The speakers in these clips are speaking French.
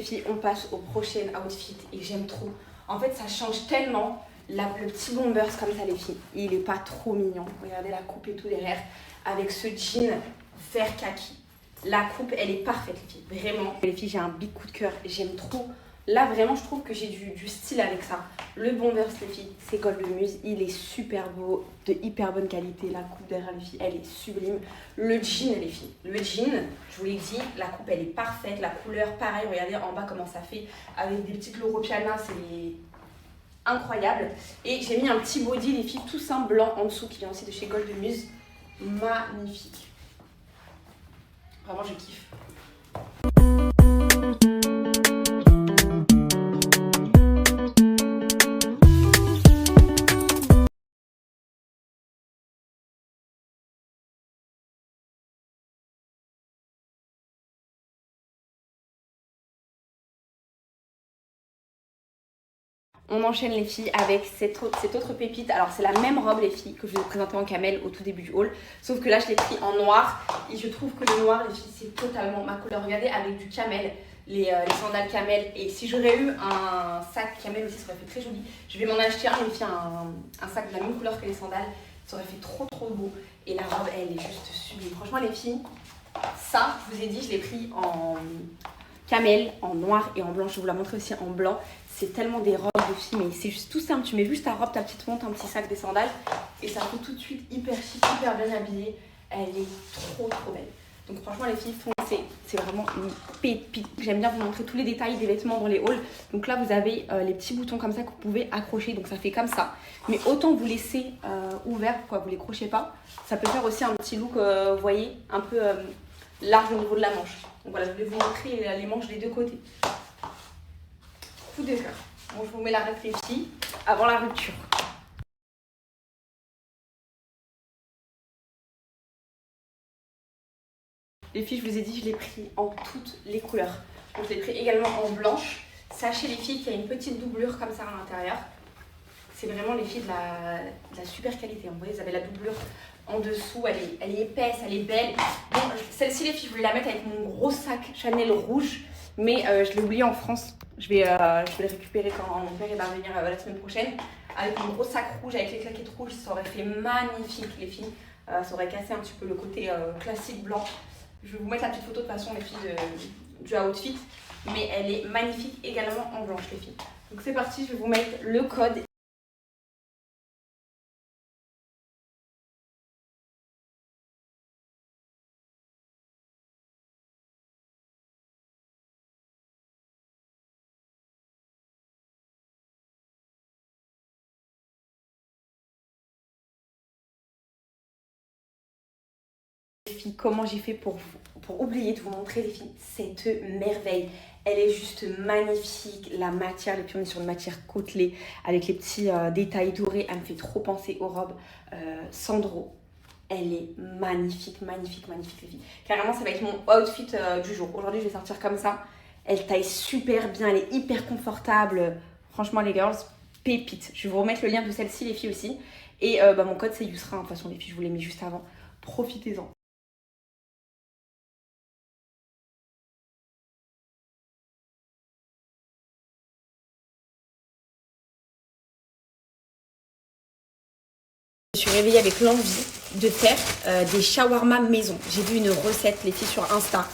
Les filles, on passe au prochain outfit et j'aime trop. En fait, ça change tellement. Le petit bombers comme ça, les filles, il est pas trop mignon. Regardez la coupe et tout derrière. Avec ce jean vert kaki. La coupe, elle est parfaite, les filles. Vraiment. Les filles, j'ai un big coup de cœur. J'aime trop. Là, vraiment, je trouve que j'ai du style avec ça. Le bombers, les filles, c'est Gold Muse. Il est super beau, de hyper bonne qualité. La coupe derrière, les filles, elle est sublime. Le jean, les filles. Le jean, je vous l'ai dit, la coupe, elle est parfaite. La couleur, pareil. Regardez en bas comment ça fait. Avec des petites Loro Piana, c'est incroyable. Et j'ai mis un petit body, les filles, tout simple, blanc en dessous, qui vient aussi de chez Gold Muse. Magnifique. Vraiment, je kiffe. On enchaîne les filles avec cette autre pépite. Alors c'est la même robe les filles que je vous ai présentée en camel au tout début du haul. Sauf que là je l'ai pris en noir. Et je trouve que le noir les filles c'est totalement ma couleur. Regardez avec du camel, les sandales camel. Et si j'aurais eu un sac camel aussi ça aurait fait très joli. Je vais m'en acheter un les filles, un sac de la même couleur que les sandales. Ça aurait fait trop beau. Et la robe elle est juste sublime. Franchement les filles, ça je vous ai dit je l'ai pris en camel, en noir et en blanc. Je vais vous la montrer aussi en blanc. C'est tellement des robes de filles, mais c'est juste tout simple. Tu mets juste ta robe, ta petite montre, un petit sac, des sandales. Et ça fait tout de suite hyper chic, hyper bien habillée. Elle est trop belle. Donc franchement les filles, foncez. C'est vraiment une pépite. J'aime bien vous montrer tous les détails des vêtements dans les hauls. Donc là vous avez les petits boutons comme ça que vous pouvez accrocher. Donc ça fait comme ça. Mais autant vous laisser ouvert, quoi, vous les crochez pas. Ça peut faire aussi un petit look, vous voyez, un peu large au niveau de la manche. Donc voilà, je vais vous montrer les manches des deux côtés. Coup de cœur. Bon, je vous mets la ref les filles avant la rupture. Les filles, je vous ai dit, je l'ai pris en toutes les couleurs. Donc, je l'ai pris également en blanche. Sachez les filles qu'il y a une petite doublure comme ça à l'intérieur. C'est vraiment les filles de la super qualité. Vous voyez, vous avez la doublure en dessous. Elle est épaisse, elle est belle. Bon, celle-ci, les filles, je voulais la mettre avec mon gros sac Chanel rouge. Mais je l'ai oublié en France. Je vais le récupérer quand mon père va venir la semaine prochaine. Avec mon gros sac rouge, avec les claquettes rouges, ça aurait fait magnifique les filles. Ça aurait cassé un petit peu le côté classique blanc. Je vais vous mettre la petite photo de toute façon les filles du outfit. Mais elle est magnifique également en blanche les filles. Donc c'est parti, je vais vous mettre le code. Filles, comment j'ai fait pour oublier de vous montrer les filles cette merveille. Elle est juste magnifique, la matière, les pieds on est sur une matière côtelée avec les petits détails dorés, elle me fait trop penser aux robes Sandro. Elle est magnifique les filles. Carrément ça va être mon outfit du jour. Aujourd'hui je vais sortir comme ça, elle taille super bien, elle est hyper confortable. Franchement les girls, pépite. Je vais vous remettre le lien de celle-ci les filles aussi. Et mon code c'est Yusra, de toute façon les filles je vous l'ai mis juste avant. Profitez-en. Je suis réveillée avec l'envie de faire des shawarma maison. J'ai vu une recette, les filles, sur Insta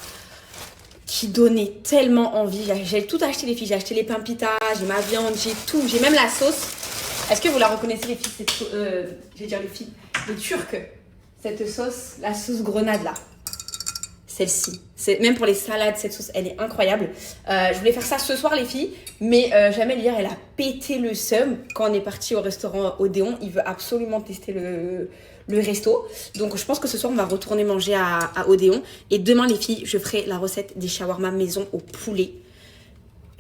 qui donnait tellement envie. J'ai tout acheté, les filles. J'ai acheté les pains pita, j'ai ma viande, j'ai tout. J'ai même la sauce. Est-ce que vous la reconnaissez, les filles? Je vais dire les filles, les Turcs. Cette sauce, la sauce grenade là. Celle-ci. Même pour les salades, cette sauce, elle est incroyable. Je voulais faire ça ce soir, les filles. Mais Jamel, hier, elle a pété le seum. Quand on est parti au restaurant Odéon, il veut absolument tester le resto. Donc, je pense que ce soir, on va retourner manger à Odéon. Et demain, les filles, je ferai la recette des shawarma maison au poulet.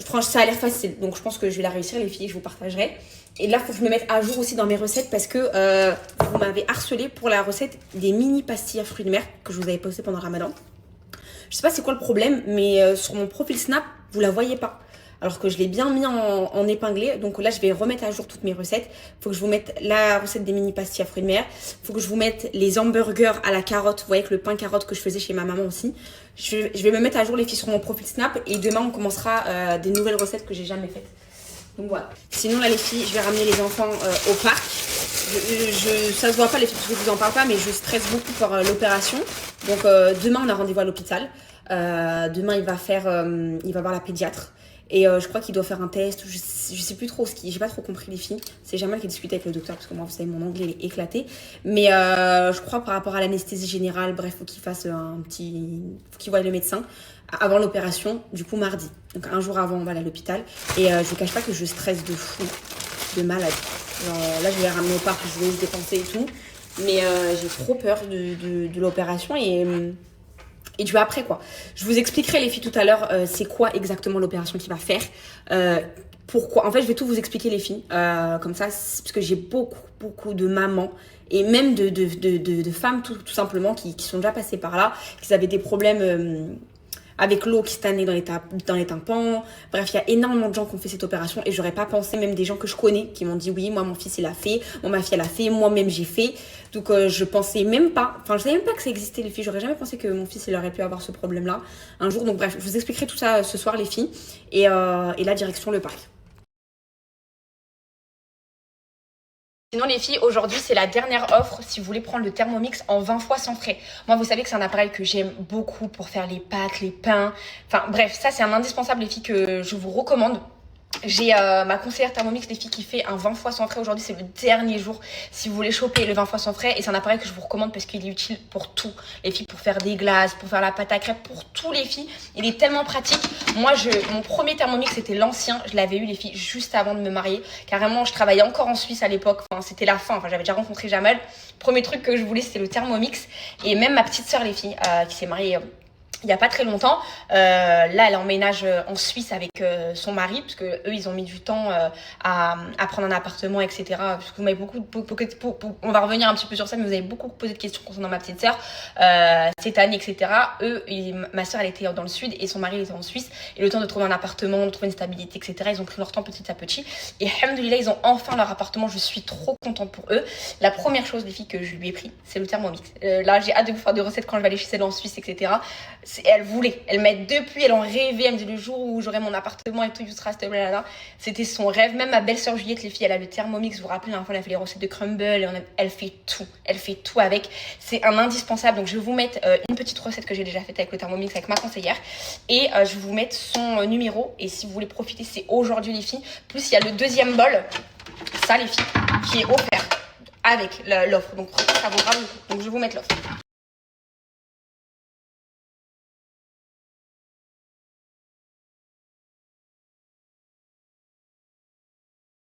Franchement, ça a l'air facile. Donc, je pense que je vais la réussir, les filles. Je vous partagerai. Et là, il faut que je me mette à jour aussi dans mes recettes parce que vous m'avez harcelé pour la recette des mini pastilles à fruits de mer que je vous avais postée pendant Ramadan. Je sais pas c'est quoi le problème, mais sur mon profil Snap, vous la voyez pas. alors que je l'ai bien mis en épinglé. Donc là, je vais remettre à jour toutes mes recettes. Faut que je vous mette la recette des mini pastilles à fruits de mer. Faut que je vous mette les hamburgers à la carotte. Vous voyez, avec le pain carotte que je faisais chez ma maman aussi. Je vais me mettre à jour les filles sur mon profil Snap. Et demain, on commencera des nouvelles recettes que j'ai jamais faites. Donc voilà. Sinon là, les filles, je vais ramener les enfants au parc. Ça se voit pas les filles parce que je vous en parle pas, mais je stresse beaucoup pour l'opération. Donc demain, on a rendez-vous à l'hôpital. Demain, il va voir la pédiatre. Et je crois qu'il doit faire un test. Je sais plus trop j'ai pas trop compris les filles. C'est Jamal qui discute avec le docteur parce que moi, vous savez, mon anglais il est éclaté. Mais je crois par rapport à l'anesthésie générale, bref, faut qu'il voie le médecin avant l'opération, du coup mardi. Donc un jour avant, on va aller à l'hôpital. Et je vous cache pas que je stresse de fou, de malade. Genre, là, je vais les ramener au parc, je vais se dépenser et tout. Mais j'ai trop peur de l'opération et du après quoi. Je vous expliquerai les filles tout à l'heure c'est quoi exactement l'opération qu'il va faire. Pourquoi. En fait je vais tout vous expliquer les filles. Comme ça, parce que j'ai beaucoup de mamans et même de femmes tout simplement qui sont déjà passées par là, qui avaient des problèmes avec l'eau qui stagnait dans les tympans. Bref, il y a énormément de gens qui ont fait cette opération et j'aurais pas pensé, même des gens que je connais qui m'ont dit oui, moi mon fils il a fait, moi ma fille elle a fait, moi-même j'ai fait. Donc je pensais même pas, je savais même pas que ça existait les filles, j'aurais jamais pensé que mon fils il aurait pu avoir ce problème là un jour. Donc bref, je vous expliquerai tout ça ce soir les filles et là direction le parc. Sinon les filles, aujourd'hui c'est la dernière offre si vous voulez prendre le Thermomix en 20 fois sans frais. Moi vous savez que c'est un appareil que j'aime beaucoup pour faire les pâtes, les pains. Enfin bref, ça c'est un indispensable les filles que je vous recommande. J'ai ma conseillère Thermomix les filles qui fait un 20 fois sans frais. Aujourd'hui c'est le dernier jour si vous voulez choper le 20 fois sans frais. Et c'est un appareil que je vous recommande parce qu'il est utile pour tout. Les filles, pour faire des glaces, pour faire la pâte à crêpes, pour tous les filles. Il est tellement pratique. Moi mon premier Thermomix c'était l'ancien. Je l'avais eu les filles juste avant de me marier. Carrément je travaillais encore en Suisse à l'époque. Enfin c'était la fin, j'avais déjà rencontré Jamal. Premier truc que je voulais c'était le Thermomix. Et même ma petite soeur les filles qui s'est mariée il n'y a pas très longtemps, là elle emménage en Suisse avec son mari parce que eux ils ont mis du temps à prendre un appartement, etc. Parce que vous m'avez on va revenir un petit peu sur ça, mais vous avez beaucoup posé de questions concernant ma petite sœur cette année, etc. Ma sœur elle était dans le sud et son mari il était en Suisse et le temps de trouver un appartement, de trouver une stabilité, etc. Ils ont pris leur temps petit à petit et alhamdoulilah ils ont enfin leur appartement. Je suis trop contente pour eux. La première chose les filles que je lui ai pris c'est le Thermomix. Là j'ai hâte de vous faire des recettes quand je vais aller chez elle en Suisse, etc. Elle m'aide depuis, elle en rêvait, elle me dit le jour où j'aurai mon appartement et tout, you sera stable, c'était son rêve. Même ma belle-sœur Juliette, les filles, elle a le Thermomix, vous vous rappelez, la dernière fois, elle a fait les recettes de crumble, et elle fait tout avec, c'est un indispensable. Donc je vais vous mettre une petite recette que j'ai déjà faite avec le Thermomix, avec ma conseillère, et je vais vous mettre son numéro, et si vous voulez profiter, c'est aujourd'hui les filles, plus il y a le deuxième bol, ça les filles, qui est offert avec l'offre, donc ça vaut grave le coup. Donc je vais vous mettre l'offre.